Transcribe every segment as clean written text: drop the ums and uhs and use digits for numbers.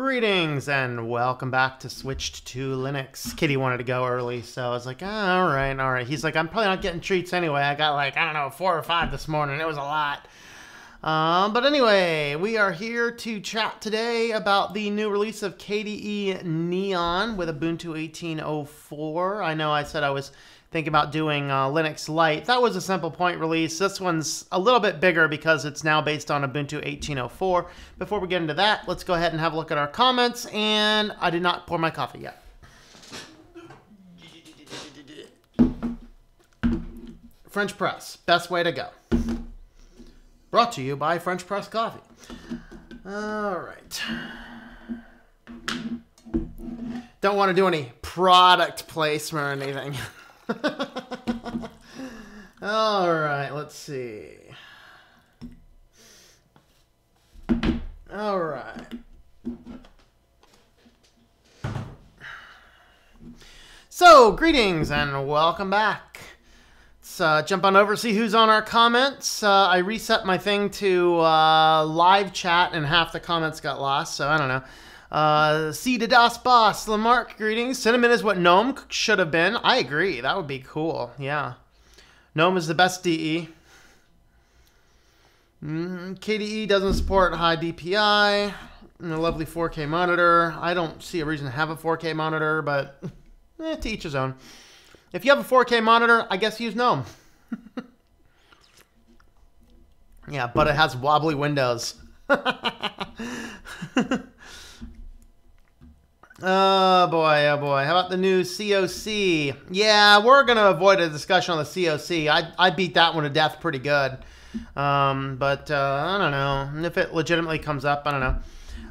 Greetings and welcome back to Switched to Linux. Kitty wanted to go early, so I was like, oh, all right. He's like, I'm probably not getting treats anyway. I got like, I don't know, 4 or 5 this morning. It was a lot. But anyway, we are here to chat today about the new release of KDE Neon with Ubuntu 18.04. I know I said I was thinking about doing Linux Lite. That was a simple point release. This one's a little bit bigger because it's now based on Ubuntu 18.04. Before we get into that, let's go ahead and have a look at our comments. And I did not pour my coffee yet. French press, best way to go. Brought to you by French Press Coffee. All right. Don't want to do any product placement or anything. All right, let's see. All right. So, greetings and welcome back. Let's jump on over, see who's on our comments. I reset my thing to live chat and half the comments got lost, so I don't know. C to Das Boss, Lamarck, greetings. Cinnamon is what GNOME should have been. I agree. That would be cool. Yeah. GNOME is the best DE. KDE doesn't support high DPI. And a lovely 4K monitor. I don't see a reason to have a 4K monitor, but to each his own. If you have a 4K monitor, I guess use GNOME. Yeah, but it has wobbly windows. Oh boy, oh boy. How about the new COC? Yeah, we're going to avoid a discussion on the COC. I beat that one to death pretty good. But I don't know. If it legitimately comes up, I don't know.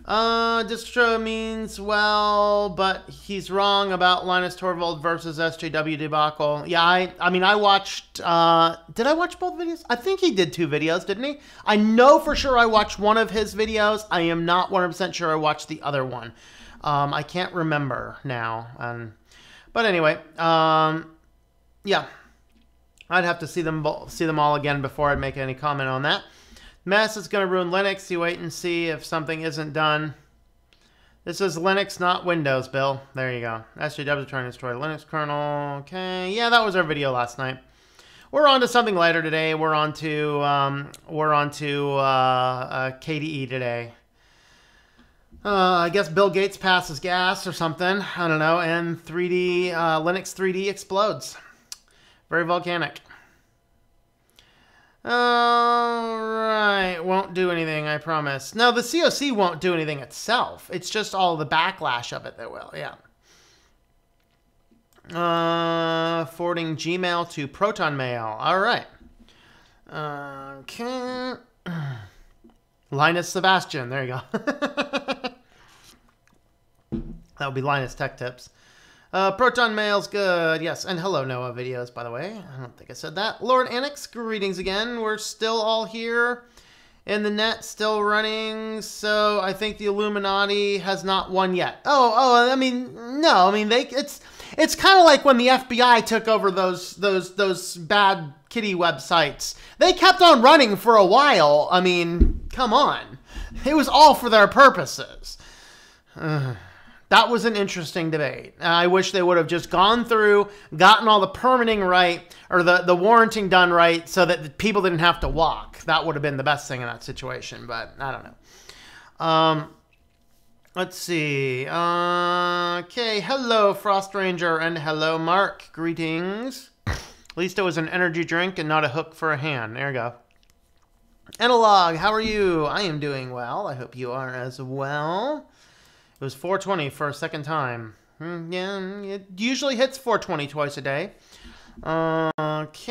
Distro means well, but he's wrong about Linus Torvald versus SJW debacle. Yeah, I mean, I watched, did I watch both videos? I think he did 2 videos, didn't he? I know for sure I watched one of his videos. I am not 100% sure I watched the other one. I can't remember now. But anyway, yeah, I'd have to see them all again before I'd make any comment on that. Mess is going to ruin Linux. You wait and see if something isn't done. This is Linux, not Windows, Bill. There you go. SJW trying to destroy the Linux kernel. Okay, yeah, that was our video last night. We're on to something lighter today. We're on to KDE today. I guess Bill Gates passes gas or something. I don't know. And Linux 3D explodes. Very volcanic. Alright, won't do anything, I promise. No, the COC won't do anything itself. It's just all the backlash of it that will, yeah. Forwarding Gmail to Proton Mail. Alright. Okay. Linus Sebastian, there you go. That would be Linus Tech Tips. Proton Mail's good. Yes, and hello Noah videos, by the way. I don't think I said that. Lord Annex, greetings again. We're still all here in the net, still running. So I think the Illuminati has not won yet. I mean, no. I mean, it's kind of like when the FBI took over those bad kitty websites. They kept on running for a while. I mean, come on. It was all for their purposes. That was an interesting debate. I wish they would have just gone through, gotten all the permitting right, or the warranting done right, so that the people didn't have to walk. That would have been the best thing in that situation, but I don't know. Let's see. Okay, hello, Frost Ranger, and hello, Mark. Greetings. At least it was an energy drink and not a hook for a hand. There you go. Analog, how are you? I am doing well. I hope you are as well. It was 420 for a second time. Yeah, it usually hits 420 twice a day. Okay.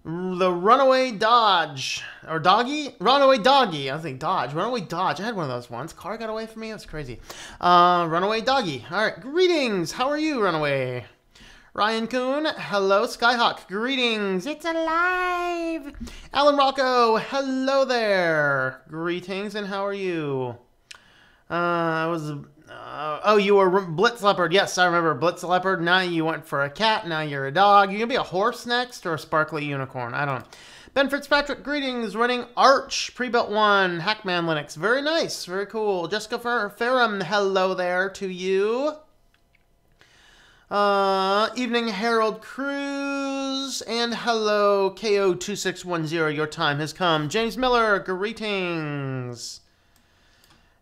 The Runaway Dodge. Or Doggy? Runaway Doggy. I think Dodge. Runaway Dodge. I had one of those once. Car got away from me. That's crazy. Runaway Doggy. All right. Greetings. How are you, Runaway? Ryan Kuhn, hello, Skyhawk, greetings, it's alive! Alan Rocco, hello there, greetings, and how are you? Oh, you were Blitz Leopard, yes, I remember Blitz Leopard, now you went for a cat, now you're a dog, you gonna be a horse next, or a sparkly unicorn, I don't know. Ben Fitzpatrick, greetings. Running Arch, pre-built one, Hackman Linux. Very nice, very cool. Jessica Ferrum, hello there to you. Evening Harold Cruz, and hello KO2610, your time has come. James Miller, greetings.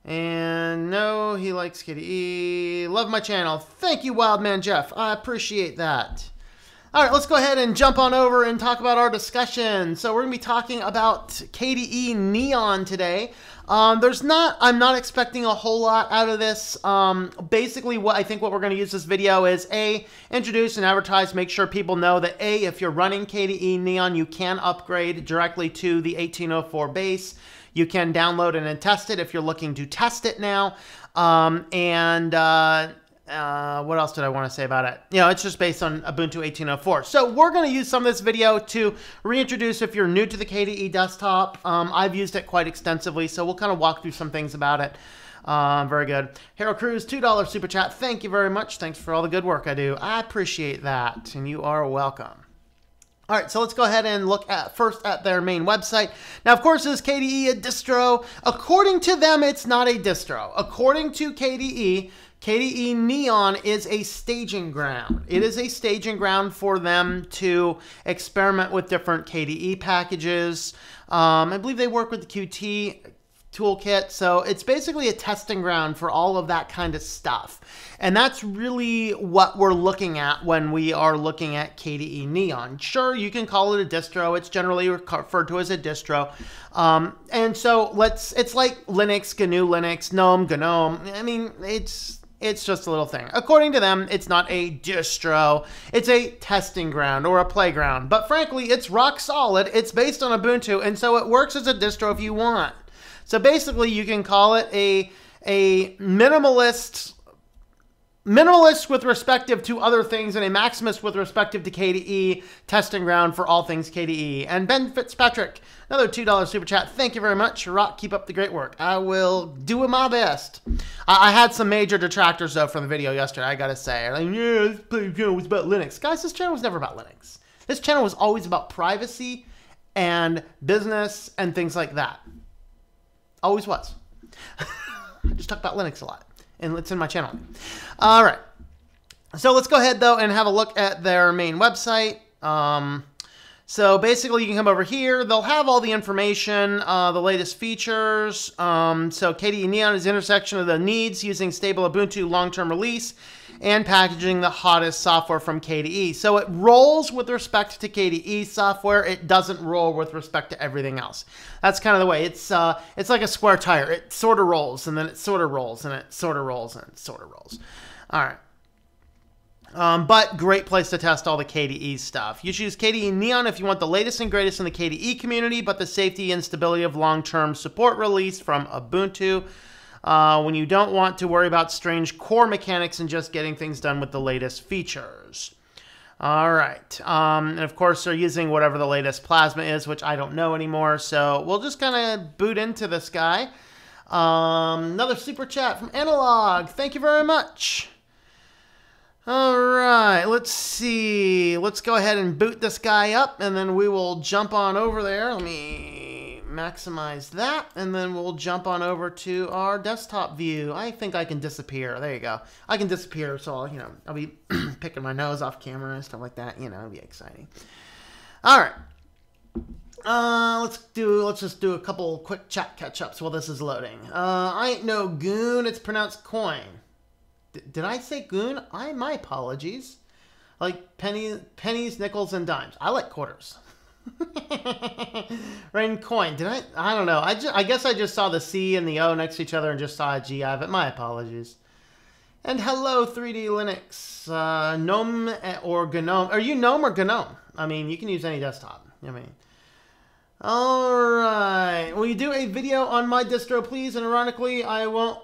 And no, he likes KDE. Love my channel. Thank you, Wildman Jeff. I appreciate that. All right, let's go ahead and jump on over and talk about our discussion. So we're going to be talking about KDE Neon today. I'm not expecting a whole lot out of this. Basically, what we're going to use this video is A, introduce and advertise, make sure people know that A, if you're running KDE Neon, you can upgrade directly to the 1804 base. You can download it and test it if you're looking to test it now. What else did I want to say about it? It's just based on Ubuntu 1804. So we're going to use some of this video to reintroduce if you're new to the KDE desktop. I've used it quite extensively, so we'll kind of walk through some things about it. Very good. Harold Cruz, $2 super chat. Thank you very much. Thanks for all the good work I do. I appreciate that, and you are welcome. All right, so let's go ahead and look first at their main website. Now, of course, is KDE a distro? According to them, it's not a distro. According to KDE, KDE Neon is a staging ground. It is a staging ground for them to experiment with different KDE packages. I believe they work with the Qt toolkit, so it's basically a testing ground for all of that kind of stuff. And that's really what we're looking at when we are looking at KDE Neon. Sure, you can call it a distro. It's generally referred to as a distro. And so it's like Linux, GNU Linux, GNOME, GNOME. I mean, it's just a little thing. According to them, it's not a distro. It's a testing ground or a playground. But frankly, it's rock solid. It's based on Ubuntu, and so it works as a distro if you want. So basically, you can call it a minimalist with respective to other things and a maximist with respective to KDE, testing ground for all things KDE. And Ben Fitzpatrick, another $2 super chat. Thank you very much. Rock, keep up the great work. I will do my best. I had some major detractors, though, from the video yesterday, I gotta say. Like, yeah, this channel was about Linux. Guys, this channel was never about Linux. This channel was always about privacy and business and things like that. Always was. I just talk about Linux a lot, and it's in my channel. All right. So let's go ahead, though, and have a look at their main website. So basically, you can come over here. They'll have all the information, the latest features. So KDE Neon is the intersection of the needs using stable Ubuntu long-term release and packaging the hottest software from KDE. So it rolls with respect to KDE software. It doesn't roll with respect to everything else. That's kind of the way. It's like a square tire. It sort of rolls, and then it sort of rolls, and it sort of rolls, and it sort of rolls. All right. But great place to test all the KDE stuff. You choose KDE Neon if you want the latest and greatest in the KDE community, but the safety and stability of long-term support release from Ubuntu. When you don't want to worry about strange core mechanics and just getting things done with the latest features. All right. And of course, they're using whatever the latest Plasma is, which I don't know anymore. So we'll just kind of boot into this guy. Another super chat from Analog. Thank you very much. All right, let's see. Let's go ahead and boot this guy up, and then we will jump on over there. Let me maximize that, and then we'll jump on over to our desktop view. I think I can disappear. There you go. I can disappear, so I'll be picking my nose off camera and stuff like that. It'll be exciting. All right. Let's just do a couple quick chat catch-ups while this is loading. I ain't no goon. It's pronounced coin. Did I say goon? My apologies. Like pennies, nickels, and dimes. I like quarters. Rain coin. Did I? I don't know. I guess I just saw the C and the O next to each other and just saw a GI, but my apologies. And hello, 3D Linux. GNOME or GNOME. Are you GNOME or GNOME? I mean, you can use any desktop. All right. Will you do a video on my distro, please? And ironically, it won't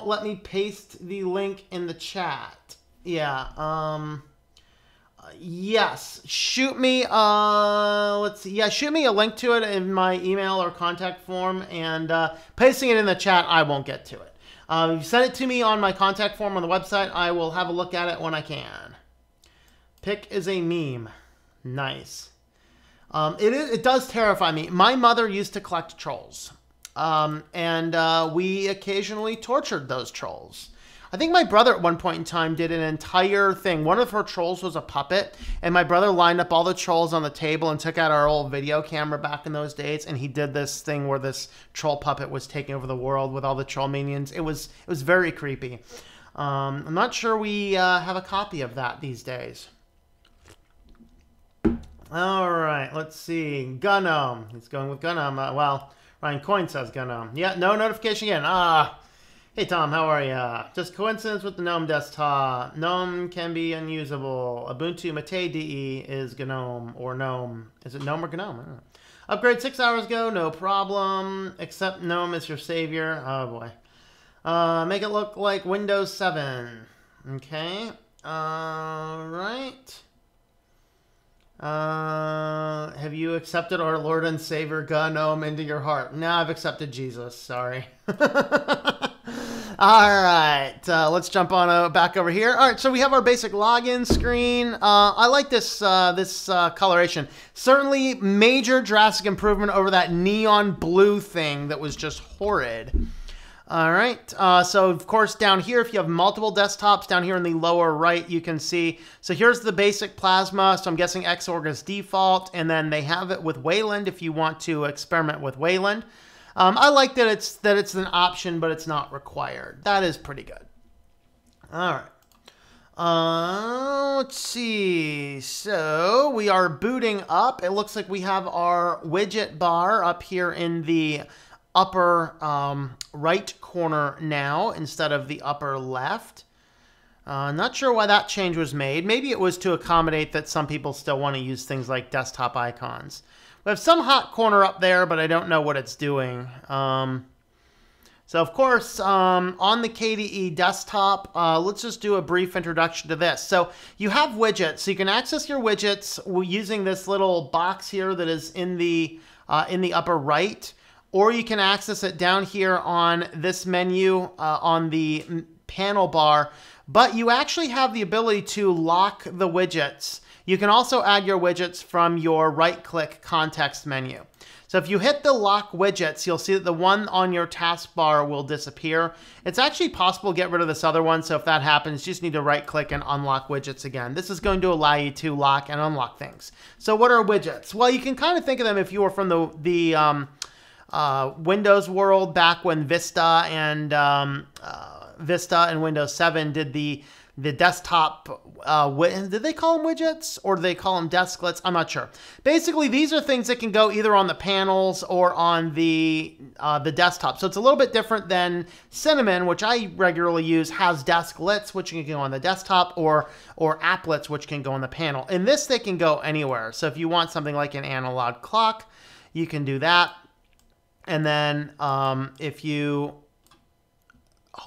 let me paste the link in the chat. Yeah. Yes. Shoot me. Let's see. Yeah, shoot me a link to it in my email or contact form, and pasting it in the chat, I won't get to it. If you send it to me on my contact form on the website, I will have a look at it when I can. Pick is a meme. Nice. It does terrify me. My mother used to collect trolls, and we occasionally tortured those trolls. I think my brother at one point in time did an entire thing. One of her trolls was a puppet, and my brother lined up all the trolls on the table and took out our old video camera back in those days, and he did this thing where this troll puppet was taking over the world with all the troll minions. It was very creepy. I'm not sure we have a copy of that these days. All right, let's see. Gnome. He's going with Gnome. Well, Ryan Coin says Gnome. Yeah, no notification again. Hey, Tom, how are ya? Just coincidence with the GNOME desktop. GNOME can be unusable. Ubuntu Mate DE is GNOME or GNOME. Is it GNOME or GNOME? I don't know. Upgrade 6 hours ago, no problem. Except GNOME is your savior. Oh, boy. Make it look like Windows 7. Okay. Right. Have you accepted our Lord and Savior GNOME into your heart? No, I've accepted Jesus. Sorry. All right, let's jump on back over here. All right, so we have our basic login screen. I like this coloration. Certainly major drastic improvement over that neon blue thing that was just horrid. All right, so of course down here, if you have multiple desktops, down here in the lower right, you can see, so here's the basic Plasma, so I'm guessing Xorg is default, and then they have it with Wayland if you want to experiment with Wayland. I like that it's an option, but it's not required. That is pretty good. All right. Let's see. So we are booting up. It looks like we have our widget bar up here in the upper right corner now instead of the upper left. Not sure why that change was made. Maybe it was to accommodate that some people still want to use things like desktop icons. We have some hot corner up there, but I don't know what it's doing. So, of course, on the KDE desktop, let's just do a brief introduction to this. So, you have widgets. So, you can access your widgets using this little box here that is in the upper right. Or you can access it down here on this menu on the panel bar. But you actually have the ability to lock the widgets. You can also add your widgets from your right-click context menu. So if you hit the lock widgets, you'll see that the one on your taskbar will disappear. It's actually possible to get rid of this other one, so if that happens, you just need to right-click and unlock widgets again. This is going to allow you to lock and unlock things. So what are widgets? Well, you can kind of think of them if you were from the Windows world back when Vista and Windows 7 did the desktop, did they call them widgets or do they call them desklets? I'm not sure. Basically, these are things that can go either on the panels or on the desktop. So it's a little bit different than Cinnamon, which I regularly use, has desklets, which can go on the desktop, or applets, which can go on the panel. In this, they can go anywhere. So if you want something like an analog clock, you can do that. And then if you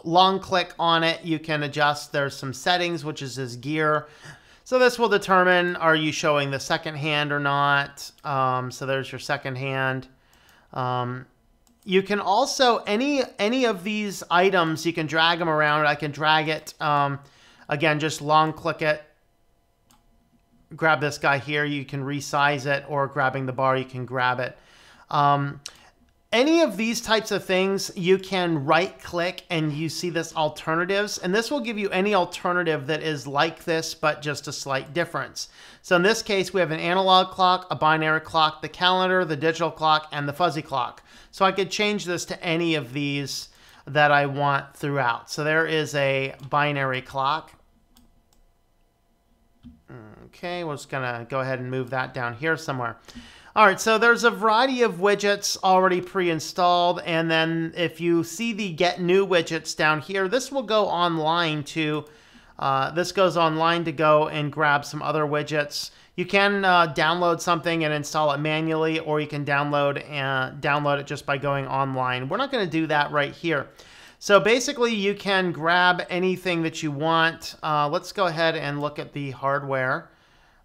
long click on it, you can adjust. There's some settings, which is this gear. So this will determine, are you showing the second hand or not? So there's your second hand. You can also, any of these items, you can drag them around. I can drag it. Again, just long click it. Grab this guy here. You can resize it, or grabbing the bar, you can grab it. Any of these types of things, you can right-click and you see this alternatives, and this will give you any alternative that is like this, but just a slight difference. So in this case, we have an analog clock, a binary clock, the calendar, the digital clock, and the fuzzy clock. So I could change this to any of these that I want throughout. So there is a binary clock. Okay, we're just gonna go ahead and move that down here somewhere. All right, so there's a variety of widgets already pre-installed, and then if you see the Get New Widgets down here, this will go online to, this goes online to go and grab some other widgets. You can download something and install it manually, or you can download it just by going online. We're not going to do that right here. So basically, you can grab anything that you want. Let's go ahead and look at the hardware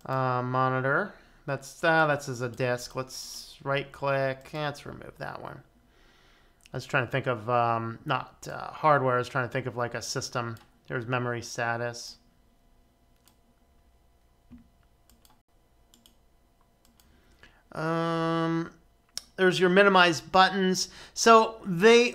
monitor. That's as a disk. Let's right-click. Let's remove that one. I was trying to think of not hardware. I was trying to think of like a system. There's memory status. There's your minimize buttons. So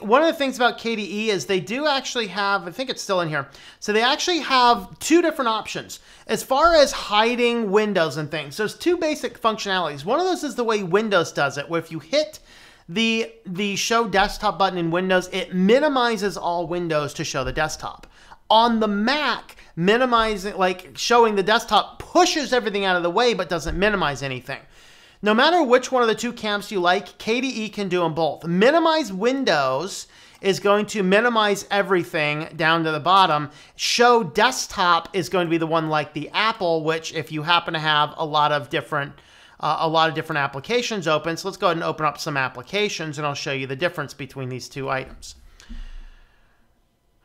one of the things about KDE is they do actually have, I think it's still in here. So they actually have two different options as far as hiding windows and things. There's two basic functionalities. One of those is the way Windows does it, where if you hit the show desktop button in Windows, it minimizes all windows to show the desktop. On the Mac, minimizing, like showing the desktop, pushes everything out of the way but doesn't minimize anything. No matter which one of the two camps you like, KDE can do them both. Minimize windows is going to minimize everything down to the bottom. Show desktop is going to be the one like the Apple, which if you happen to have a lot of different applications open. So let's go ahead and open up some applications and I'll show you the difference between these two items.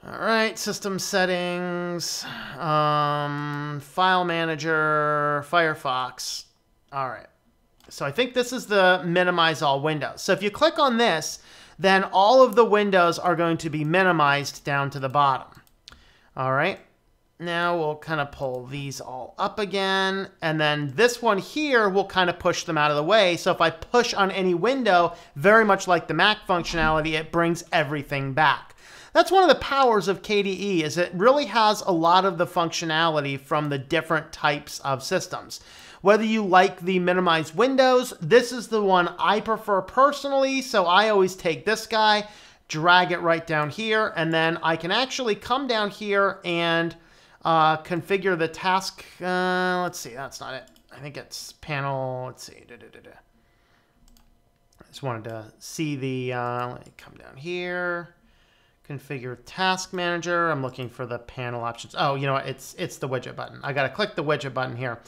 All right, system settings, file manager, Firefox. All right. So I think this is the minimize all windows. So if you click on this, then all of the windows are going to be minimized down to the bottom. All right. Now we'll kind of pull these all up again. And then this one here will kind of push them out of the way. So if I push on any window, very much like the Mac functionality, it brings everything back. That's one of the powers of KDE, is it really has a lot of the functionality from the different types of systems. Whether you like the minimize windows, this is the one I prefer personally, so I always take this guy, drag it right down here, and then I can actually come down here and configure the task. Let's see, that's not it. I think it's panel, let's see. I just wanted to see the, let me come down here. Configure task manager. I'm looking for the panel options. Oh, you know what? It's the widget button. I got to click the widget button here.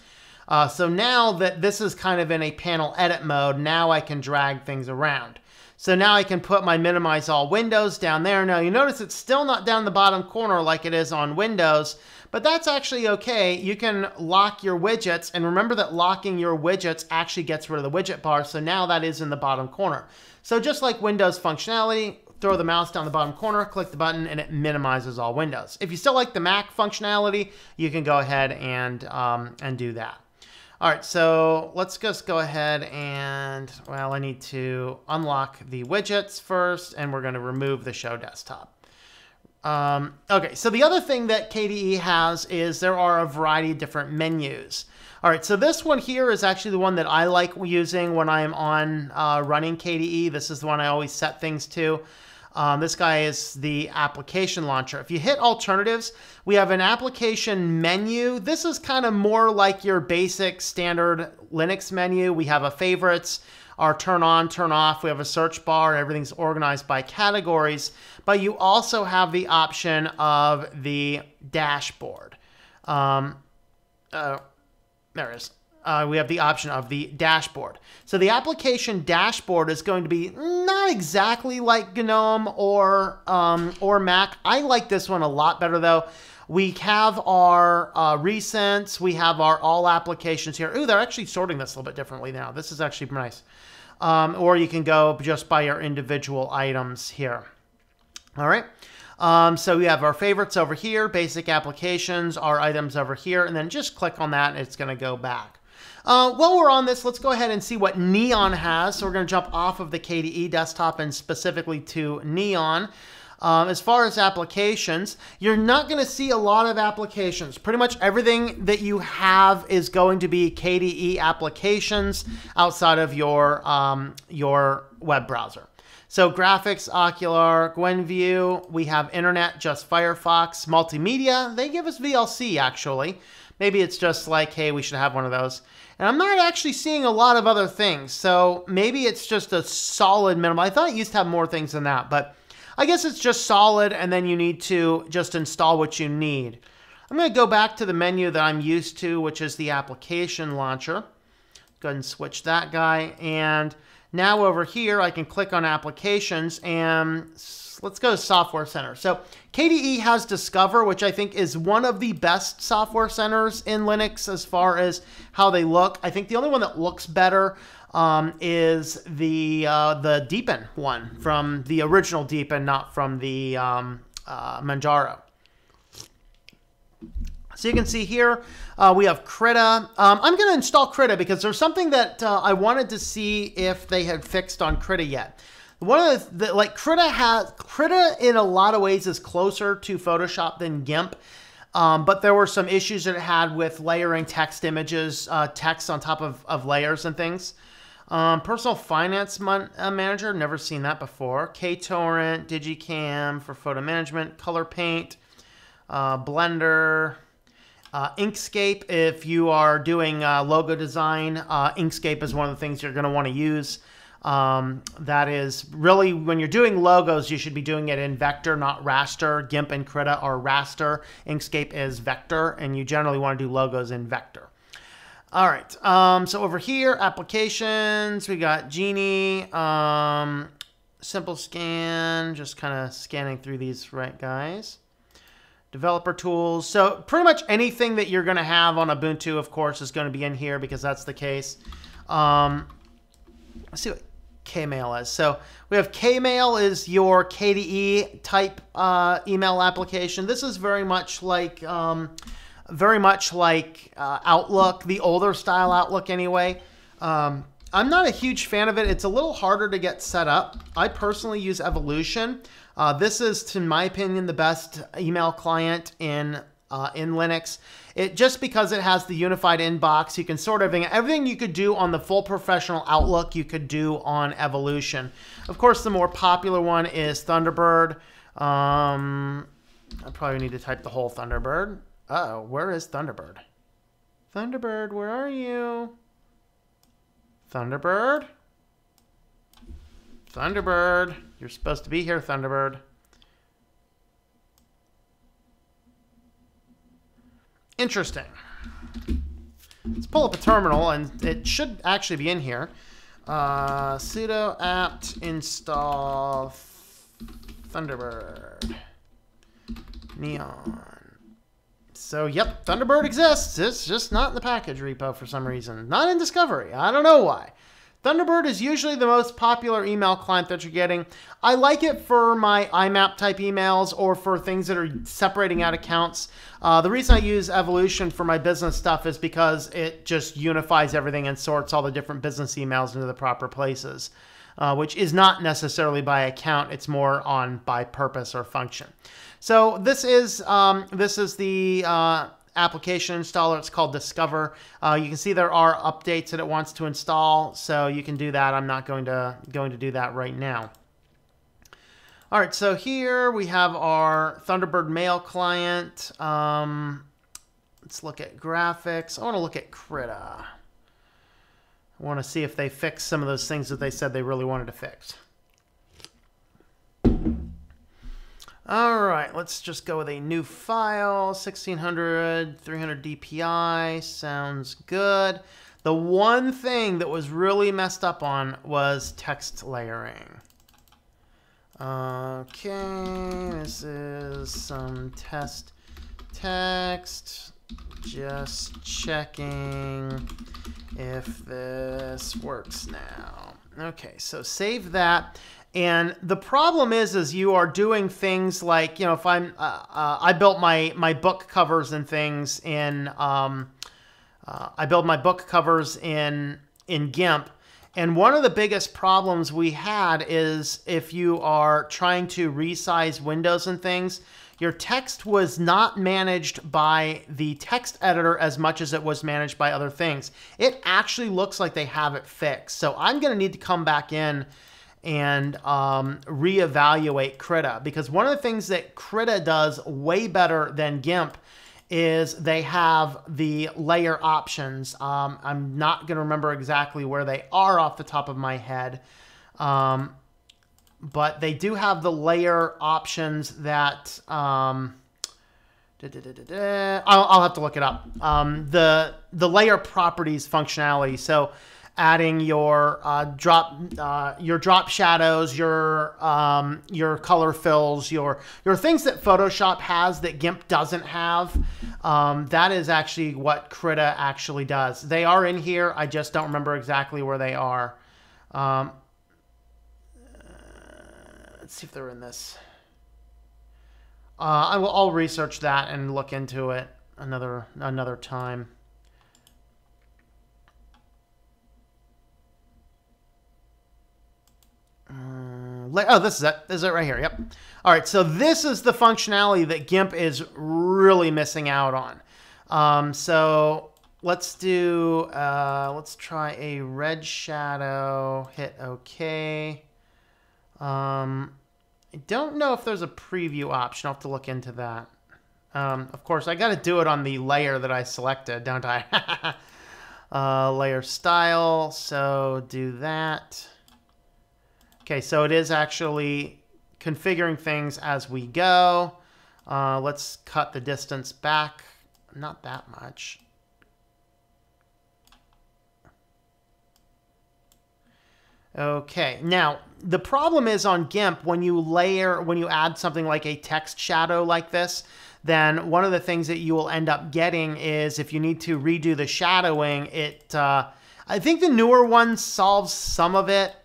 So now that this is kind of in a panel edit mode, now I can drag things around. So now I can put my minimize all windows down there. Now you notice it's still not down the bottom corner like it is on Windows, but that's actually okay. You can lock your widgets, and remember that locking your widgets actually gets rid of the widget bar. So now that is in the bottom corner. So just like Windows functionality, throw the mouse down the bottom corner, click the button, and it minimizes all windows. If you still like the Mac functionality, you can go ahead and do that. All right, so let's just go ahead and, well, I need to unlock the widgets first, and we're going to remove the show desktop. Okay, so the other thing that KDE has is there are a variety of different menus. All right, so this one here is actually the one that I like using when I'm on running KDE. This is the one I always set things to. This guy is the application launcher. If you hit alternatives, we have an application menu. This is kind of more like your basic standard Linux menu. We have a favorites, our turn on, turn off. We have a search bar. Everything's organized by categories. But you also have the option of the dashboard. There it is. We have the option of the dashboard. So the application dashboard is going to be not exactly like GNOME or Mac. I like this one a lot better though. We have our recents. We have our all applications here. Ooh, they're actually sorting this a little bit differently now. This is actually nice. Or you can go just by your individual items here. All right. So we have our favorites over here, basic applications, our items over here, and then just click on that and it's going to go back. While we're on this, let's go ahead and see what Neon has. So we're going to jump off of the KDE desktop and specifically to Neon. As far as applications, you're not going to see a lot of applications. Pretty much everything that you have is going to be KDE applications outside of your web browser. So graphics, Ocular, GwenView, we have internet, just Firefox, multimedia. They give us VLC actually. Maybe it's just like, hey, we should have one of those. And I'm not actually seeing a lot of other things. So maybe it's just a solid minimum. I thought it used to have more things than that, but I guess it's just solid and then you need to just install what you need. I'm going to go back to the menu that I'm used to, which is the application launcher. Go ahead and switch that guy. And now over here, I can click on applications and let's go to Software Center. So KDE has Discover, which I think is one of the best software centers in Linux as far as how they look. I think the only one that looks better is the Deepin one from the original Deepin, not from the Manjaro. So you can see here, we have Krita. I'm going to install Krita because there's something that I wanted to see if they had fixed on Krita yet. One of the like Krita in a lot of ways is closer to Photoshop than GIMP, but there were some issues that it had with layering text images, text on top of layers and things. Personal Finance Manager, never seen that before. KTorrent, Digicam for photo management, Color Paint, Blender. Inkscape, if you are doing logo design, Inkscape is one of the things you're going to want to use. That is really, when you're doing logos, you should be doing it in vector, not raster. GIMP and Krita are raster. Inkscape is vector, and you generally want to do logos in vector. All right, so over here, applications, we got Genie, Simple Scan, just kind of scanning through these, right, guys? Developer tools. So pretty much anything that you're going to have on Ubuntu, of course, is going to be in here because that's the case. Let's see what Kmail is. So we have Kmail is your KDE type email application. This is very much like Outlook, the older style Outlook anyway. I'm not a huge fan of it. It's a little harder to get set up. I personally use Evolution. This is, in my opinion, the best email client in Linux. Just because it has the unified inbox, you can sort of everything you could do on the full professional Outlook, you could do on Evolution. Of course, the more popular one is Thunderbird. I probably need to type the whole Thunderbird. Uh-oh, where is Thunderbird? Thunderbird, where are you? Thunderbird? Thunderbird, you're supposed to be here, Thunderbird. Interesting. Let's pull up a terminal, and it should actually be in here. Sudo apt install Thunderbird Neon. So, yep, Thunderbird exists. It's just not in the package repo for some reason. Not in Discovery. I don't know why. Thunderbird is usually the most popular email client that you're getting. I like it for my IMAP type emails or for things that are separating out accounts. The reason I use Evolution for my business stuff is because it just unifies everything and sorts all the different business emails into the proper places, which is not necessarily by account. It's more on by purpose or function. So this is the application installer. It's called Discover. You can see there are updates that it wants to install, so you can do that. I'm not going to do that right now. All right, so here we have our Thunderbird mail client. Let's look at graphics. I want to look at Krita. I want to see if they fixed some of those things that they said they really wanted to fix. All right, let's just go with a new file, 1600, 300 DPI, sounds good. The one thing that was really messed up on was text layering. Okay, this is some test text, just checking if this works now. Okay, so save that. And the problem is you are doing things like, you know, if I'm, I built my book covers and things in, I build my book covers in GIMP. And one of the biggest problems we had is if you are trying to resize windows and things, your text was not managed by the text editor as much as it was managed by other things. It actually looks like they have it fixed. So I'm going to need to come back in and reevaluate Krita, because one of the things that Krita does way better than GIMP is they have the layer options. I'm not going to remember exactly where they are off the top of my head, but they do have the layer options that I'll have to look it up. The layer properties functionality. So adding your drop shadows, your color fills, your things that Photoshop has that GIMP doesn't have. That is actually what Krita actually does. They are in here. I just don't remember exactly where they are. Let's see if they're in this. I'll research that and look into it. another time. Oh, this is it. This is it right here. Yep. All right, so this is the functionality that GIMP is really missing out on. So let's do, let's try a red shadow, hit OK. I don't know if there's a preview option. I'll have to look into that. Of course, I got to do it on the layer that I selected, don't I? Layer style, so do that. Okay, so it is actually configuring things as we go. Let's cut the distance back. Not that much. Okay, now the problem is on GIMP when you add something like a text shadow like this, then one of the things that you will end up getting is if you need to redo the shadowing, I think the newer one solves some of it.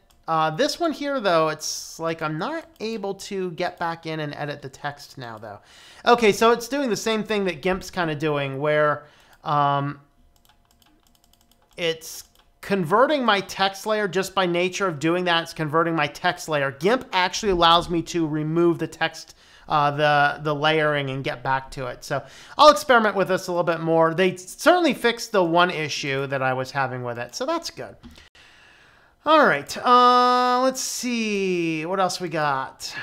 This one here, though, it's like I'm not able to get back in and edit the text now, though. Okay, so it's doing the same thing that GIMP's kind of doing, where it's converting my text layer just by nature of doing that. It's converting my text layer. GIMP actually allows me to remove the text, the layering, and get back to it. So I'll experiment with this a little bit more. They certainly fixed the one issue that I was having with it, so that's good. All right, let's see. What else we got?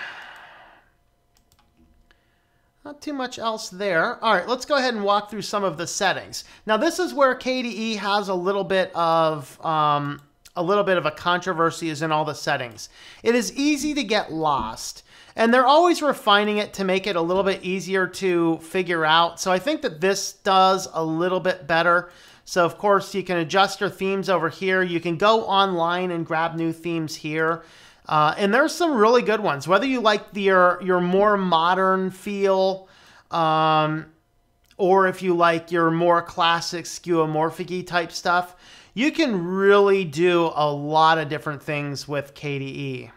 Not too much else there. All right, let's go ahead and walk through some of the settings. Now, this is where KDE has a little bit of a controversy is in all the settings. It is easy to get lost, and they're always refining it to make it a little bit easier to figure out. So I think that this does a little bit better. So, of course, you can adjust your themes over here. You can go online and grab new themes here. And there's some really good ones. Whether you like your more modern feel, or if you like your more classic skeuomorphic-y type stuff, you can really do a lot of different things with KDE.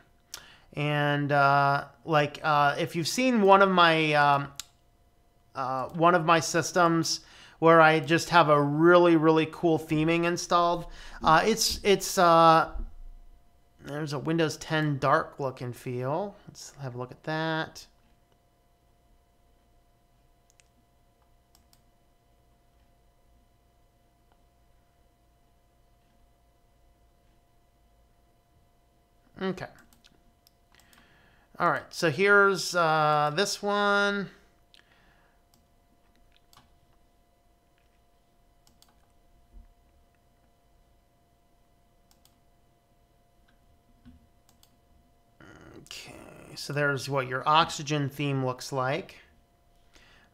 And if you've seen one of my systems where I just have a really, really cool theming installed, there's a Windows 10 dark look and feel. Let's have a look at that. Okay. All right, so here's this one. So there's what your oxygen theme looks like.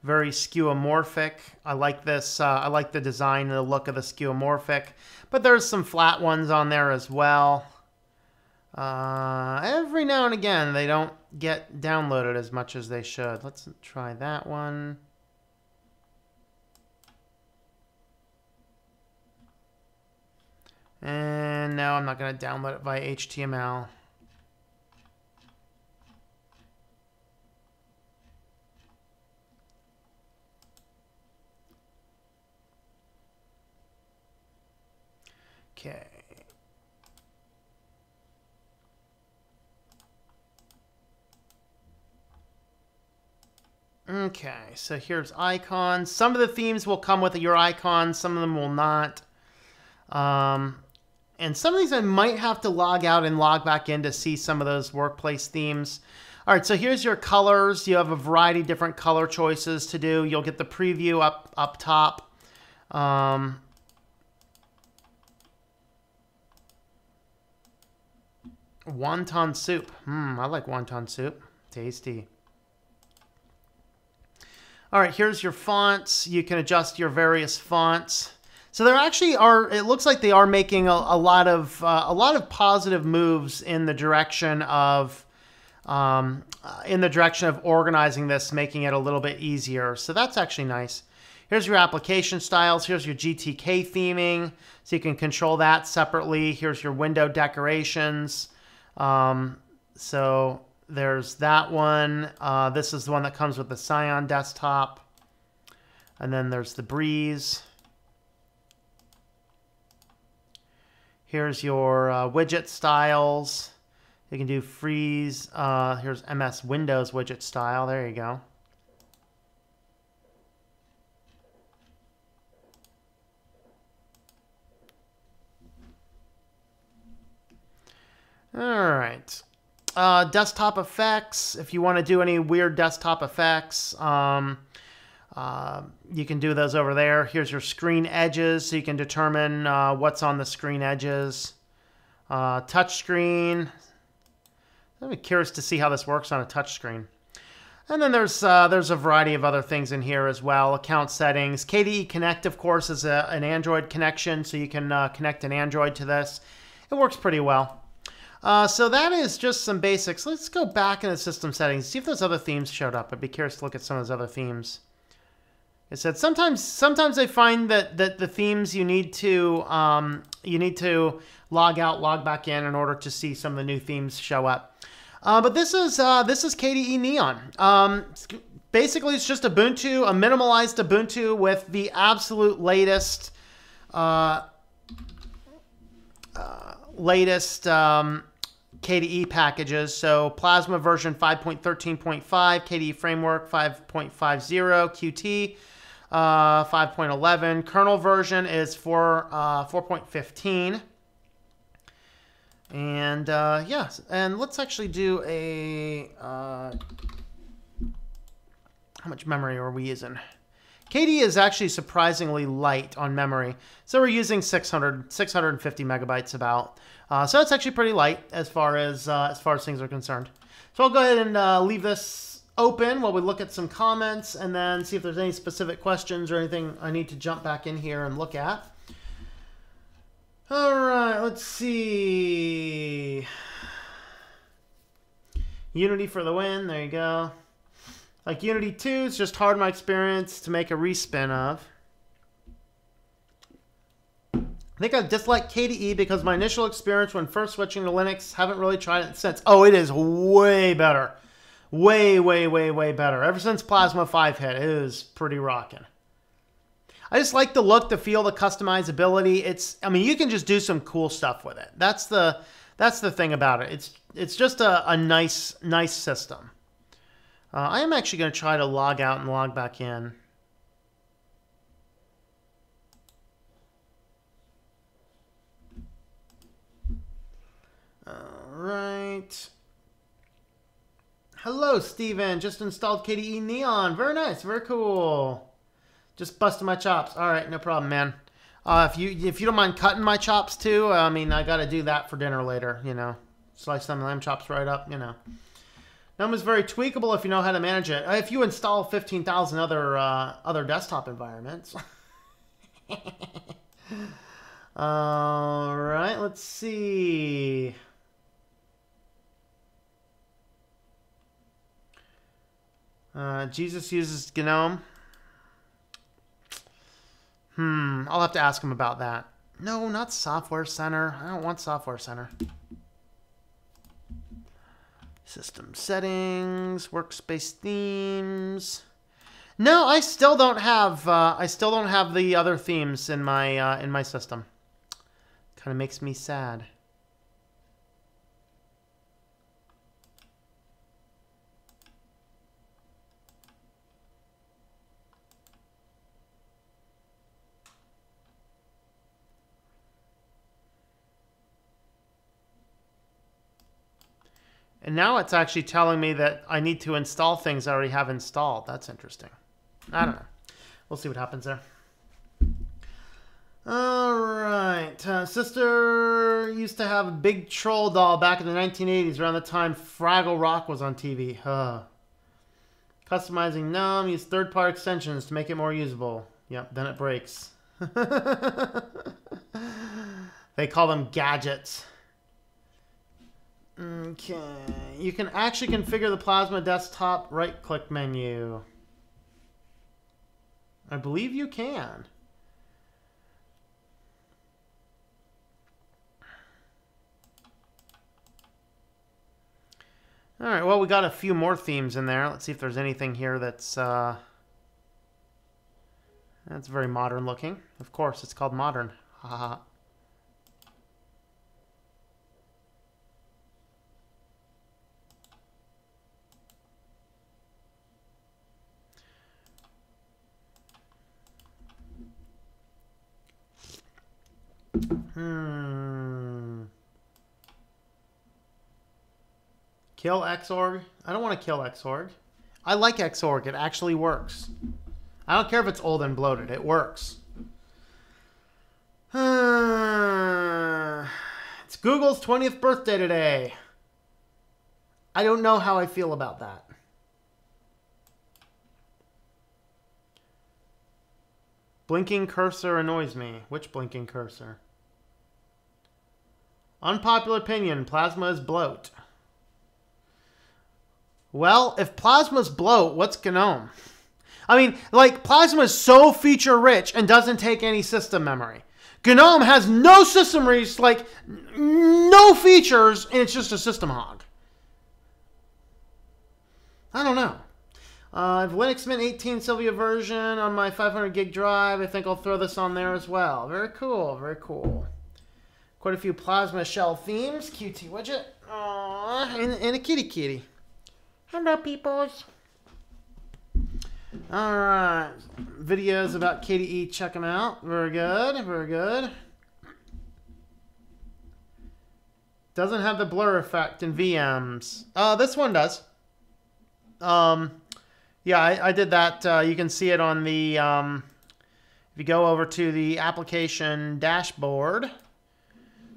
Very skeuomorphic. I like this. I like the design and the look of the skeuomorphic. But there's some flat ones on there as well. Every now and again, they don't get downloaded as much as they should. Let's try that one. And no, I'm not going to download it via HTML. Okay. Okay, so here's icons. Some of the themes will come with your icons, some of them will not. And some of these I might have to log out and log back in to see some of those workplace themes. All right, so here's your colors. You have a variety of different color choices to do. You'll get the preview up top. Wonton soup. I like wonton soup. Tasty. All right, here's your fonts. You can adjust your various fonts. So there actually are, it looks like they are making a lot of positive moves in the direction of organizing this, making it a little bit easier. So that's actually nice. Here's your application styles. Here's your GTK theming. So you can control that separately. Here's your window decorations. So there's that one. This is the one that comes with the Scion desktop. And then there's the Breeze. Here's your widget styles. You can do freeze. Here's MS Windows widget style. There you go. All right. Desktop effects. If you want to do any weird desktop effects, you can do those over there. Here's your screen edges, so you can determine what's on the screen edges. Touch screen. I'm curious to see how this works on a touch screen. And then there's a variety of other things in here as well. Account settings. KDE Connect, of course, is an Android connection, so you can connect an Android to this. It works pretty well. So that is just some basics. Let's go back into system settings, see if those other themes showed up. I'd be curious to look at some of those other themes. It said sometimes I find that the themes you need to log out, log back in order to see some of the new themes show up. But this is KDE Neon. Basically, it's just Ubuntu, a minimalized Ubuntu with the absolute latest KDE packages. So Plasma version 5.13.5, KDE Framework 5.50, Qt 5.11. Kernel version is 4.15. And yes, and let's actually do a how much memory are we using? KDE is actually surprisingly light on memory, so we're using 650 megabytes about. So it's actually pretty light as far as things are concerned. So I'll go ahead and leave this open while we look at some comments and then see if there's any specific questions or anything I need to jump back in here and look at. All right, let's see. Unity for the win. There you go. Like Unity 2, it's just hard in my experience to make a respin of. I think I dislike KDE because my initial experience when first switching to Linux, haven't really tried it since. Oh, it is way better. Way, way, way, way better. Ever since Plasma 5 hit, it is pretty rocking. I just like the look, the feel, the customizability. I mean, you can just do some cool stuff with it. That's the thing about it. It's just a nice system. I am actually going to try to log out and log back in. All right. Hello, Steven. Just installed KDE Neon. Very nice. Very cool. Just busting my chops. All right, no problem, man. If you don't mind cutting my chops too, I mean, I got to do that for dinner later. You know, slice some lamb chops right up. You know. NUM is very tweakable if you know how to manage it. If you install 15,000 other desktop environments. All right, let's see. Jesus uses GNOME. I'll have to ask him about that. No, not Software Center. I don't want Software Center. System settings, workspace themes. No, I still don't have the other themes in my system. Kind of makes me sad. And now it's actually telling me that I need to install things I already have installed. That's interesting. I don't know. We'll see what happens there. All right. Sister used to have a big troll doll back in the 1980s, around the time Fraggle Rock was on TV. Customizing NUM. Use third-party extensions to make it more usable. Yep, then it breaks. They call them gadgets. Okay, you can actually configure the Plasma desktop right-click menu. I believe you can. All right, well, we got a few more themes in there. Let's see if there's anything here that's That's very modern looking. Of course, it's called modern. Ha ha ha. Kill Xorg? I don't want to kill Xorg. I like Xorg. It actually works. I don't care if it's old and bloated. It works. It's Google's 20th birthday today. I don't know how I feel about that. Blinking cursor annoys me. Which blinking cursor? Unpopular opinion. Plasma is bloat. Well, if Plasma's bloat, what's GNOME? I mean, like, Plasma is so feature-rich and doesn't take any system memory. GNOME has no system reach, like, no features, and it's just a system hog. I don't know. I have Linux Mint 18 Sylvia version on my 500 gig drive. I think I'll throw this on there as well. Very cool, very cool. Quite a few Plasma shell themes. QT widget. Aww, and a kitty kitty. Hello, peoples. All right. Videos about KDE. Check them out. Very good, very good. Doesn't have the blur effect in VMs. This one does. Yeah, I did that. You can see it on the, if you go over to the application dashboard,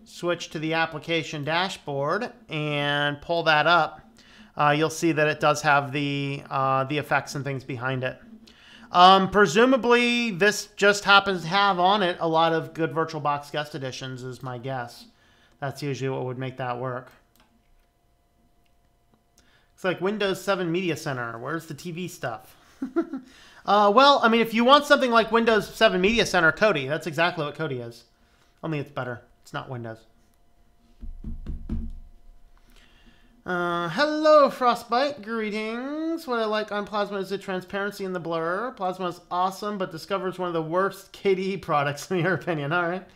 switch to the application dashboard and pull that up, you'll see that it does have the effects and things behind it. Presumably, this just happens to have on it a lot of good VirtualBox guest editions is my guess. That's usually what would make that work. It's like Windows 7 Media Center. Where's the TV stuff? Well, I mean, if you want something like Windows 7 Media Center, Kodi, that's exactly what Kodi is. Only it's better. It's not Windows. Hello, Frostbite. Greetings. What I like on Plasma is the transparency and the blur. Plasma is awesome, but Discover is one of the worst KDE products, in your opinion. All right.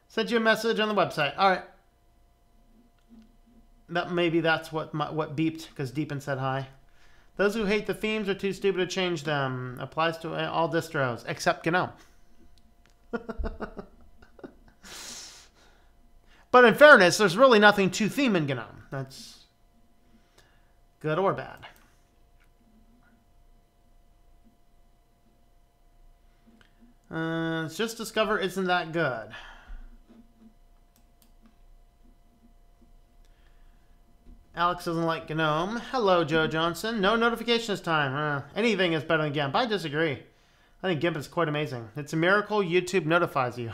Sent you a message on the website. All right. Maybe that's what beeped, because Deepin said hi. Those who hate the themes are too stupid to change them. Applies to all distros, except GNOME. But in fairness, there's really nothing to theme in GNOME. That's good or bad. It's just Discover isn't that good. Alex doesn't like GNOME. Hello, Joe Johnson. No notification this time. Anything is better than GIMP. I disagree. I think GIMP is quite amazing. It's a miracle YouTube notifies you.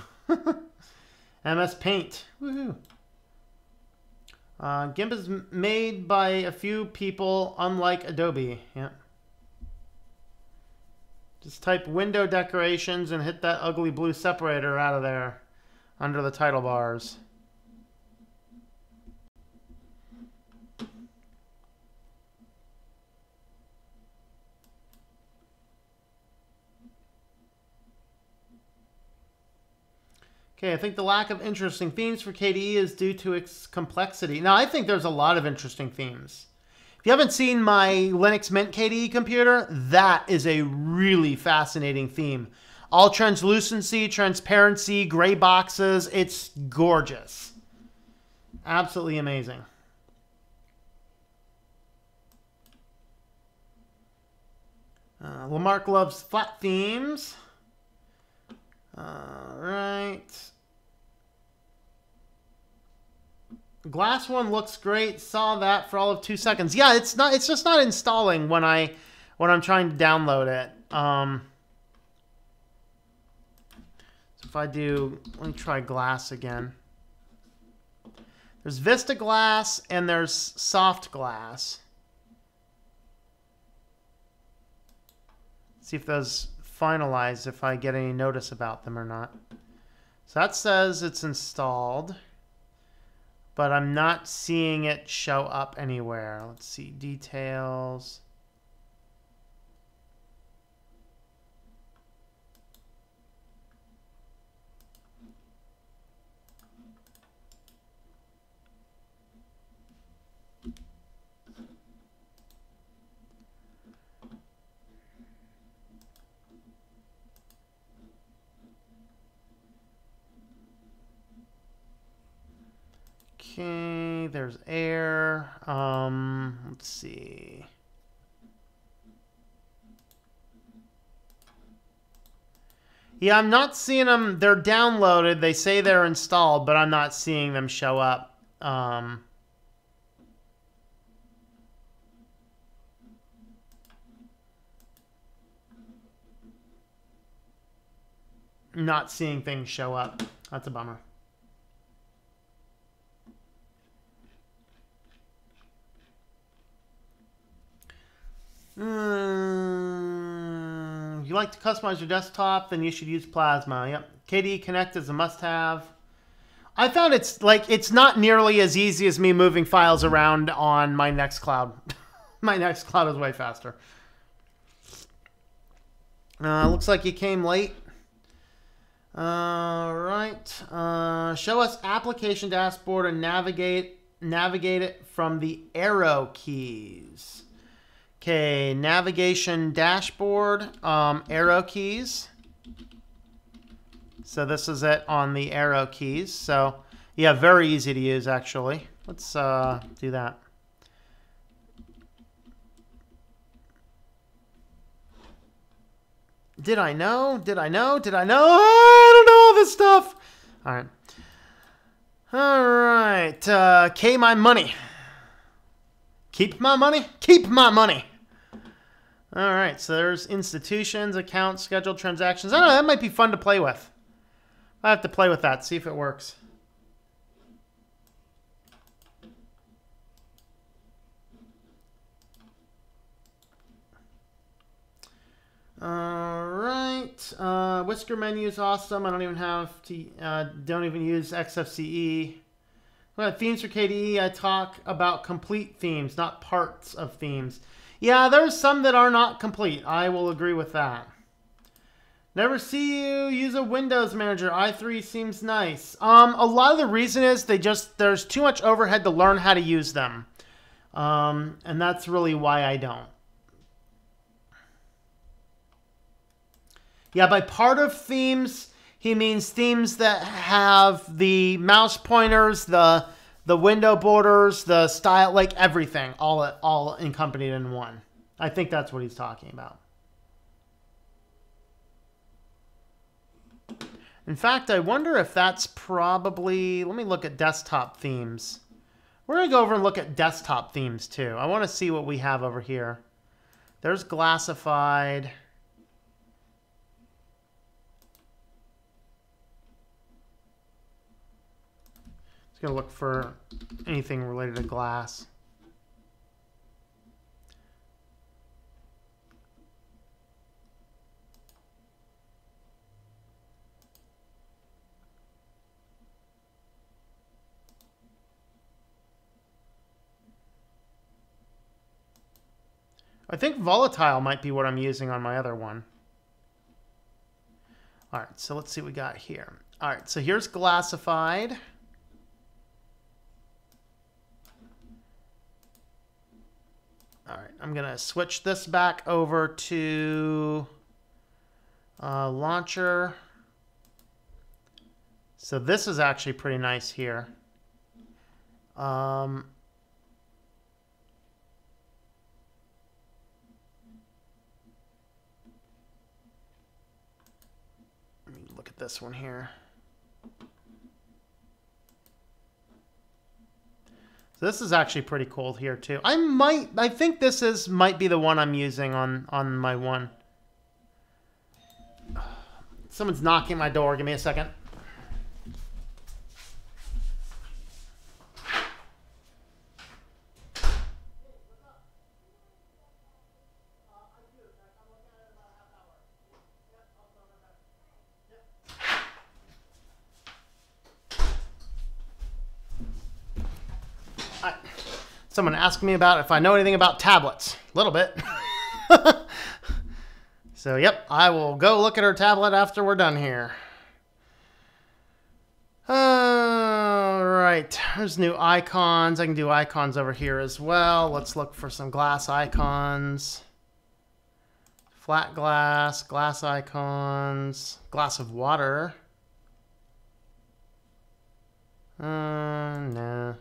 MS Paint. Woohoo. GIMP is made by a few people, unlike Adobe. Yeah. Just type window decorations and hit that ugly blue separator out of there under the title bars. Okay, I think the lack of interesting themes for KDE is due to its complexity. Now, I think there's a lot of interesting themes. If you haven't seen my Linux Mint KDE computer, that is a really fascinating theme. All translucency, transparency, gray boxes. It's gorgeous. Absolutely amazing. Lamarck loves flat themes. All right. Glass one looks great. Saw that for all of 2 seconds. Yeah, it's not. It's just not installing when I'm trying to download it. So if I do, let me try Glass again. There's Vista Glass and there's Soft Glass. See if those finalize, if I get any notice about them or not. So that says it's installed, but I'm not seeing it show up anywhere. Let's see, details. There's air. Let's see. Yeah, I'm not seeing them. They're downloaded. They say they're installed, but I'm not seeing them show up. Not seeing things show up. That's a bummer. If you like to customize your desktop, then you should use Plasma. Yep. KDE Connect is a must-have. I found it's not nearly as easy as me moving files around on my Nextcloud. My Nextcloud is way faster. Looks like you came late. Right. Show us application dashboard and navigate it from the arrow keys. Okay, navigation dashboard, arrow keys. So this is it on the arrow keys. So yeah, very easy to use actually. Let's do that. Did I know? Did I know? Did I know? I don't know all this stuff. All right. All right. K my money. Keep my money? Keep my money. All right. So there's institutions, accounts, scheduled transactions. I don't know. That might be fun to play with. I have to play with that. See if it works. All right, Whisker menu is awesome. I don't even have to, don't even use XFCE. Themes for KDE, I talk about complete themes, not parts of themes. Yeah, there's some that are not complete. I will agree with that. Never see you use a Windows manager. i3 seems nice. A lot of the reason is there's too much overhead to learn how to use them. And that's really why I don't. Yeah, by part of themes, he means themes that have the mouse pointers, the window borders, the style, like everything, all accompanied in one. I think that's what he's talking about. In fact, I wonder if that's probably, let me look at desktop themes. We're going to go over and look at desktop themes too. I want to see what we have over here. There's Glassified. Gonna look for anything related to glass. I think volatile might be what I'm using on my other one. All right, so let's see what we got here. All right, so here's Glassified. All right, I'm going to switch this back over to launcher. So this is actually pretty nice here. Let me look at this one here. This is actually pretty cool here too. I think this might be the one I'm using on my one. Someone's knocking at my door. Give me a second. Someone asked me about if I know anything about tablets. A little bit. So, yep, I will go look at her tablet after we're done here. All right, there's new icons. I can do icons over here as well. Let's look for some glass icons. Flat glass, glass icons, glass of water. No.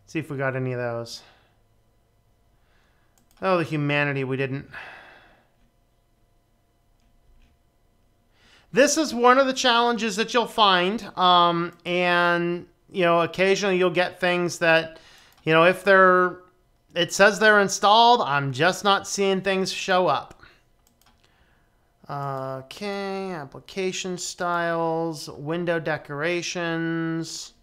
See if we got any of those. Oh, the humanity, we didn't. This is one of the challenges that you'll find. And, you know, occasionally you'll get things that, you know, if they're, it says they're installed, I'm just not seeing things show up. Okay, application styles, window decorations.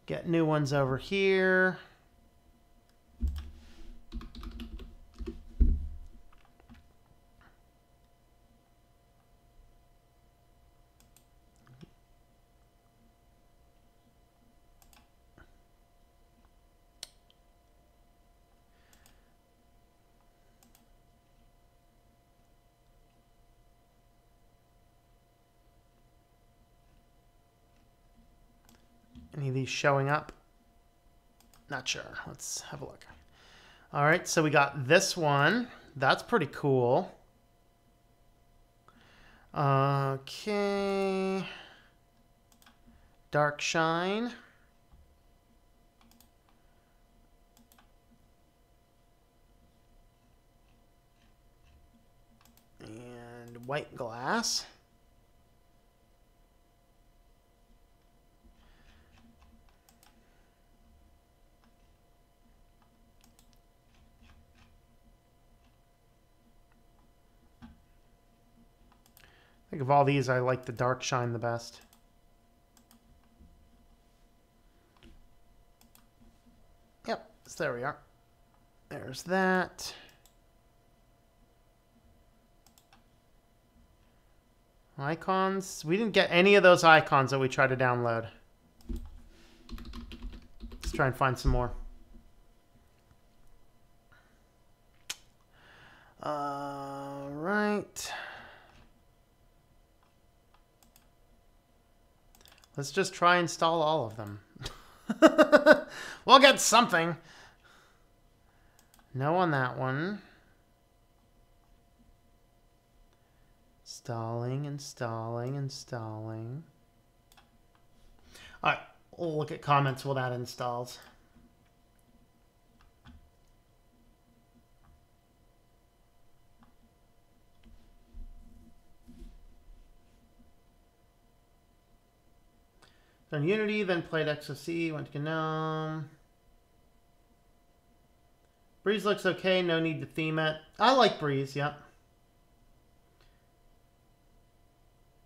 Get new ones over here. Any of these showing up? Not sure. Let's have a look. All right, so we got this one. That's pretty cool. Okay. Dark shine. And white glass. I think of all these, I like the dark shine the best. Yep, so there we are. There's that. Icons. We didn't get any of those icons that we tried to download. Let's try and find some more. Right. Let's just try and install all of them. We'll get something. No on that one. Installing, installing, installing. All right, we'll look at comments while that installs. Done Unity, then played XOC, went to GNOME. Breeze looks okay, no need to theme it. I like Breeze, yep.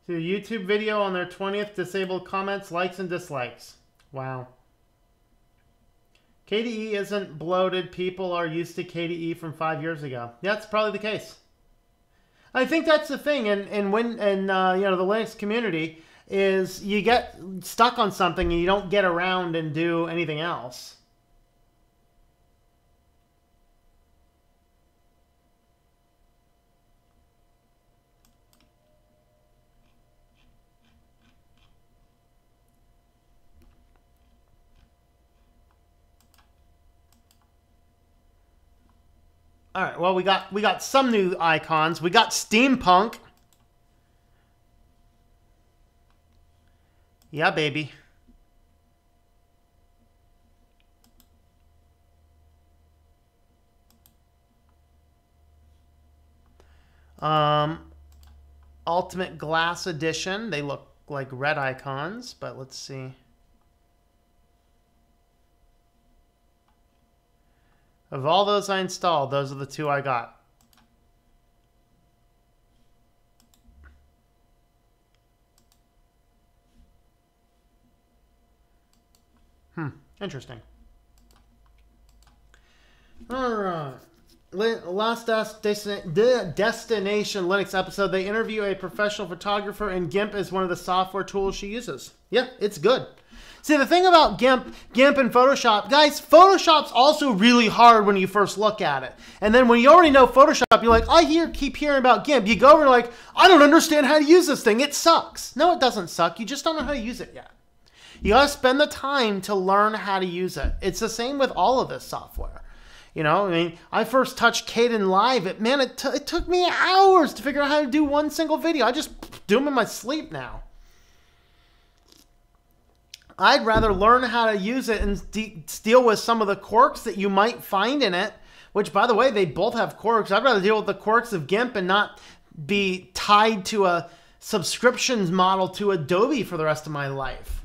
See the YouTube video on their 20th disabled comments, likes, and dislikes. Wow. KDE isn't bloated. People are used to KDE from 5 years ago. Yeah, that's probably the case. I think that's the thing, and when you know, the Linux community is you get stuck on something and you don't get around and do anything else. All right, well, we got some new icons. We got steampunk. Yeah, baby. Ultimate Glass Edition. They look like red icons, but let's see. Of all those I installed, those are the two I got. Interesting. All right. Last Destination Linux episode, they interview a professional photographer, and GIMP is one of the software tools she uses. Yeah, it's good. See, the thing about GIMP and Photoshop, guys, Photoshop's also really hard when you first look at it. And then when you already know Photoshop, you're like, keep hearing about GIMP. You go over and like, I don't understand how to use this thing. It sucks. No, it doesn't suck. You just don't know how to use it yet. You got to spend the time to learn how to use it. It's the same with all of this software. You know, I mean, I first touched KDE Live. It took me hours to figure out how to do one single video. I just do them in my sleep now. I'd rather learn how to use it and deal with some of the quirks that you might find in it, which, by the way, they both have quirks. I'd rather deal with the quirks of GIMP and not be tied to a subscriptions model to Adobe for the rest of my life.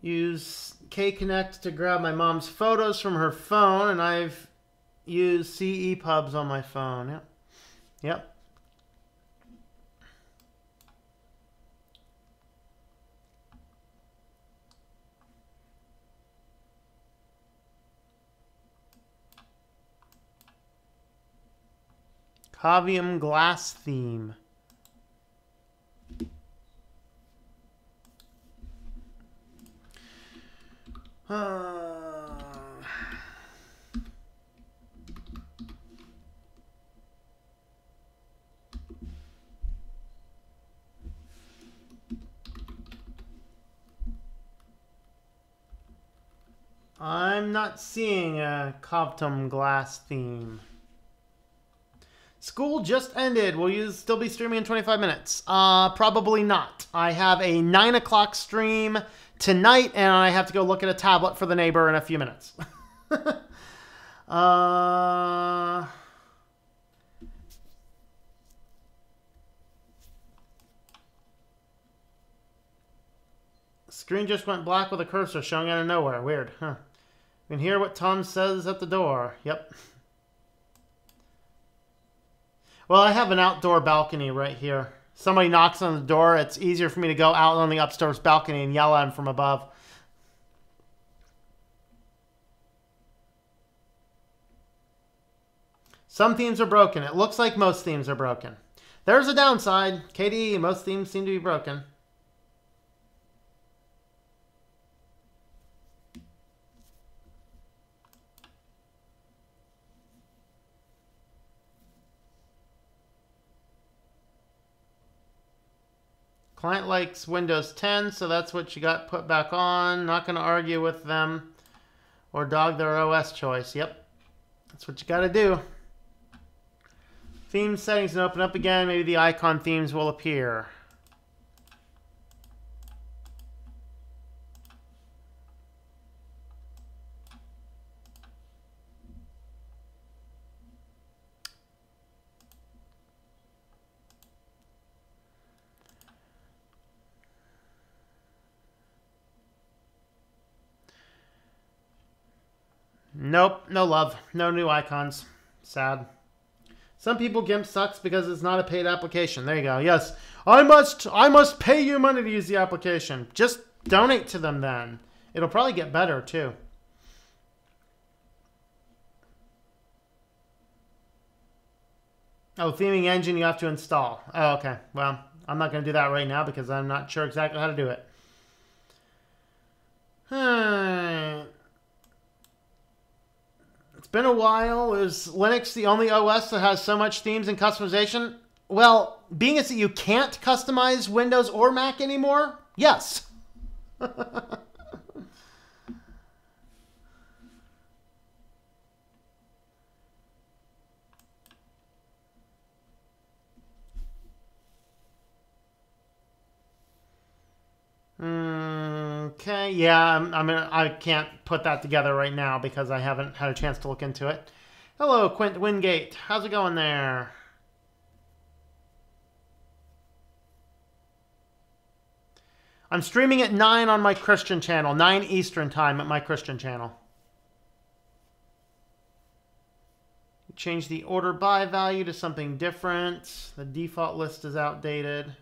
Use KConnect to grab my mom's photos from her phone, and I've used CEPUBs on my phone. Yep. Yep. Cavium glass theme. I'm not seeing a Cavium glass theme. School just ended. Will you still be streaming in 25 minutes? Probably not. I have a 9 o'clock stream tonight, and I have to go look at a tablet for the neighbor in a few minutes. Screen just went black with a cursor showing out of nowhere. Weird, huh? You can hear what Tom says at the door. Yep. Well, I have an outdoor balcony right here. Somebody knocks on the door, it's easier for me to go out on the upstairs balcony and yell at him from above. Some themes are broken. It looks like most themes are broken. There's a downside. KDE, most themes seem to be broken. Client likes Windows 10, so that's what you got put back on. Not going to argue with them or dog their OS choice. Yep, that's what you got to do. Theme settings and open up again. Maybe the icon themes will appear. Nope, no love. No new icons. Sad. Some people GIMP sucks because it's not a paid application. There you go. Yes, I must pay you money to use the application. Just donate to them then. It'll probably get better too. Oh, theming engine you have to install. Oh, okay. Well, I'm not going to do that right now because I'm not sure exactly how to do it. It's been a while. Is Linux the only OS that has so much themes and customization? Well, being as that you can't customize Windows or Mac anymore, yes. Okay, yeah, I can't put that together right now because I haven't had a chance to look into it. Hello, Quint Wingate. How's it going there? I'm streaming at 9 on my Christian channel, 9 Eastern time at my Christian channel. Change the order by value to something different. The default list is outdated.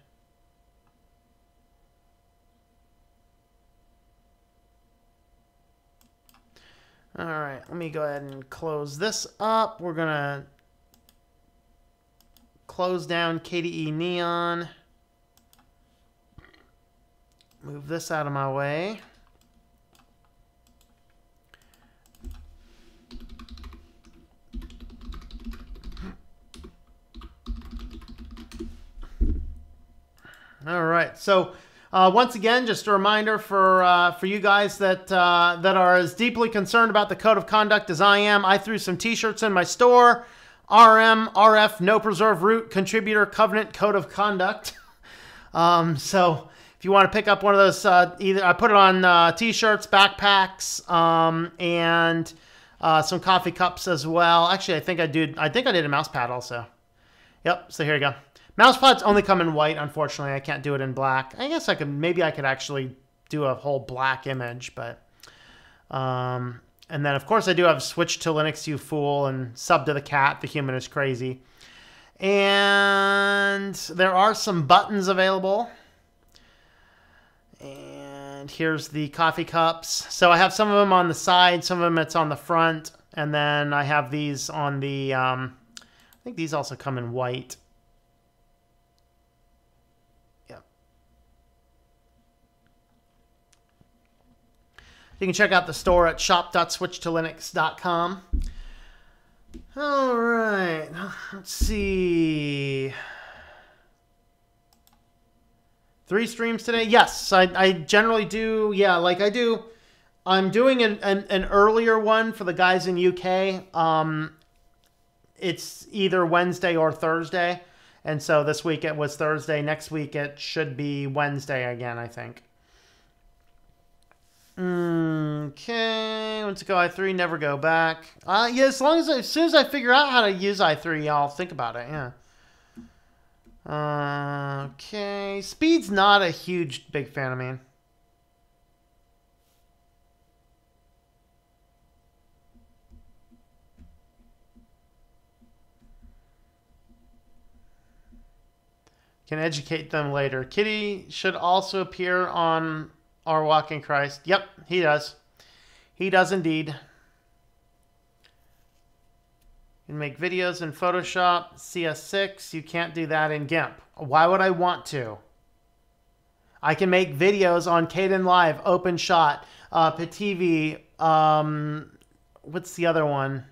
All right, let me go ahead and close this up. We're going to close down KDE Neon. Move this out of my way. All right, so Once again, just a reminder for you guys that are as deeply concerned about the code of conduct as I am. I threw some T-shirts in my store. RM, RF, no preserve root, contributor, covenant, code of conduct. So if you want to pick up one of those, either I put it on T-shirts, backpacks, and some coffee cups as well. Actually, I think I did a mouse pad also. Yep. So here you go. Mouse pads only come in white. Unfortunately, I can't do it in black. I guess maybe I could actually do a whole black image, but. And then, of course, I do have Switch to Linux, you fool, and Sub to the Cat, the human is crazy. And there are some buttons available. And here's the coffee cups. So I have some of them on the side, some of them it's on the front. And then I have these on the, I think these also come in white. You can check out the store at shop.switchtolinux.com. All right, let's see. 3 streams today? Yes, I generally do. Yeah, like I do. I'm doing an earlier one for the guys in UK. It's either Wednesday or Thursday. And so this week it was Thursday. Next week it should be Wednesday again, I think. Okay, let's go i3, never go back. Yeah, as soon as I figure out how to use i3, I'll think about it, yeah. Okay, speed's not a huge, big fan of me. Can educate them later. Kitty should also appear on Our Walk in Christ. Yep, he does. He does indeed. You can make videos in Photoshop, CS6. You can't do that in GIMP. Why would I want to? I can make videos on KDE Live, OpenShot, PTV, what's the other one?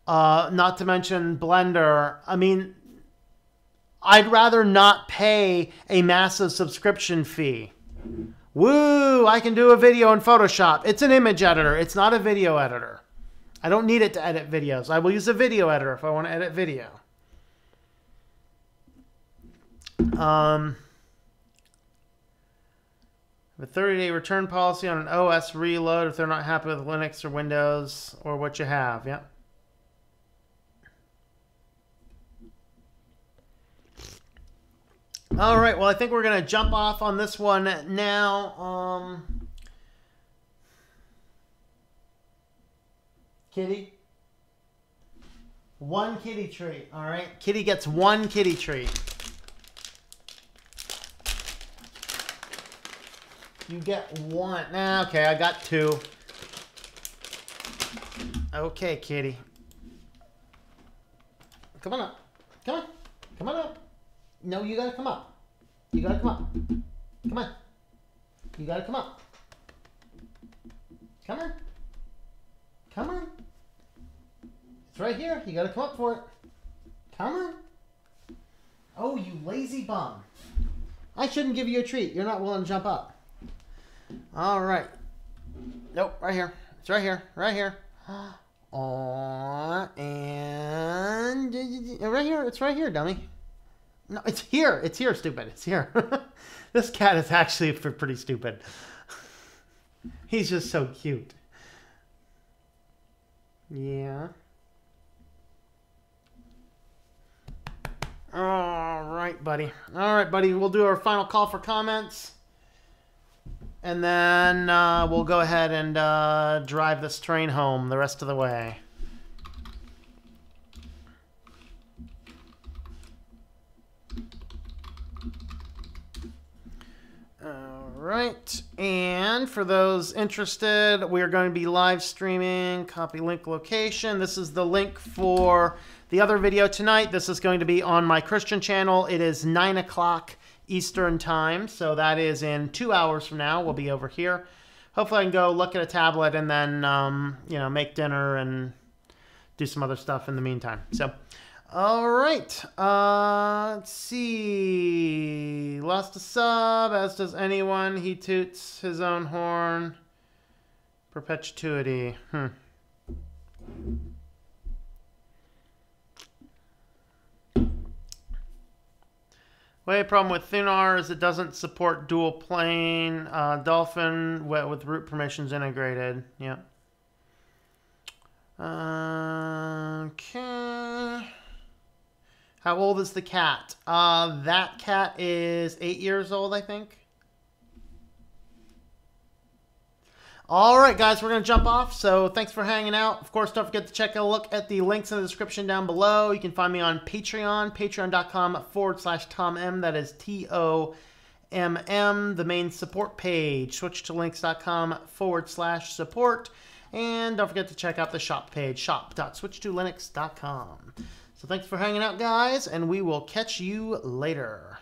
Not to mention Blender. I mean, I'd rather not pay a massive subscription fee. Woo! I can do a video in Photoshop. It's an image editor. It's not a video editor. I don't need it to edit videos. I will use a video editor if I want to edit video. A 30-day return policy on an OS reload if they're not happy with Linux or Windows or what you have. Yep. All right, well, I think we're going to jump off on this one now. Kitty? One kitty treat, all right? Kitty gets one kitty treat. You get one. Nah, okay, I got 2. Okay, kitty. Come on up. Come on. Come on up. No, you gotta come up. You gotta come up. Come on. You gotta come up. Come on. Come on. It's right here. You gotta come up for it. Come on. Oh, you lazy bum. I shouldn't give you a treat. You're not willing to jump up. All right. Nope, right here. It's right here. Right here. Aww, and right here. It's right here, dummy. No, it's here. It's here, stupid. It's here. This cat is actually pretty stupid. He's just so cute. Yeah. All right, buddy. All right, buddy. We'll do our final call for comments. And then we'll go ahead and drive this train home the rest of the way. Right, and for those interested, we are going to be live streaming, copy link location. This is the link for the other video tonight. This is going to be on my Christian channel. It is 9 o'clock Eastern time, so that is in 2 hours from now. We'll be over here. Hopefully I can go look at a tablet and then, you know, make dinner and do some other stuff in the meantime. So, All right. Let's see. Lost a sub, as does anyone. He toots his own horn. Perpetuity. Way problem with Thunar is it doesn't support dual plane. Dolphin with root permissions integrated. Yep. Okay. How old is the cat? That cat is 8 years old, I think. All right, guys, we're going to jump off. So thanks for hanging out. Of course, don't forget to check a look at the links in the description down below. You can find me on Patreon, patreon.com/TomM. That is TOMM, the main support page, switchedtolinux.com/support. And don't forget to check out the shop page, shop.switchedtolinux.com. So thanks for hanging out, guys, and we will catch you later.